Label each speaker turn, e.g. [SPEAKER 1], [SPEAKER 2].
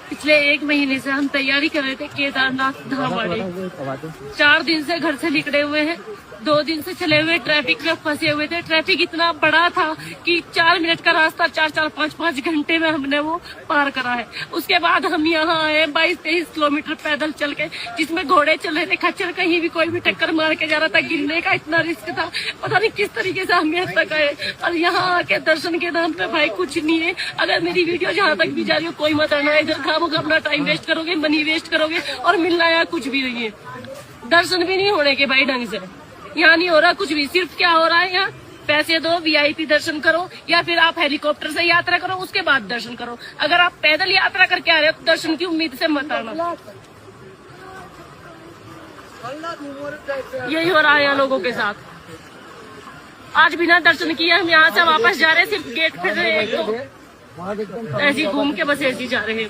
[SPEAKER 1] पिछले 1 महीने से हम तैयारी कर रहे थे केदारनाथ धाम वाली। 4 दिन से घर से निकले हुए हैं, 2 दिन से चले हुए ट्रैफिक में फंसे हुए थे। ट्रैफिक इतना बड़ा था कि 4 मिनट का रास्ता 4-4, 5-5 घंटे में हमने वो पार करा है। उसके बाद हम यहाँ आए 22-23 किलोमीटर पैदल चल के, जिसमें घोड़े चल रहे थे, खच्चर, कहीं भी कोई भी टक्कर मार के जा रहा था, गिरने का इतना रिस्क था। पता नहीं किस तरीके से हम यहाँ तक आए, और यहाँ आके दर्शन के नाम पे भाई कुछ नहीं है। अगर मेरी वीडियो जहाँ तक भी जा रही हो, कोई मत आना, इधर खामोखा अपना टाइम वेस्ट करोगे, मनी वेस्ट करोगे, और मिलना यहाँ कुछ भी नहीं है। दर्शन भी नहीं होने के भाई ढंग से, यहाँ नहीं हो रहा कुछ भी। सिर्फ क्या हो रहा है, यहाँ पैसे दो, वीआईपी दर्शन करो, या फिर आप हेलीकॉप्टर से यात्रा करो, उसके बाद दर्शन करो। अगर आप पैदल यात्रा करके आ रहे हो तो दर्शन की उम्मीद से मत आना। यही हो रहा है यहाँ लोगों के साथ। आज बिना दर्शन किए हम यहाँ से वापस जा रहे हैं, सिर्फ गेट पे से एक तो ऐसे घूम के बस ऐसे जा रहे हैं।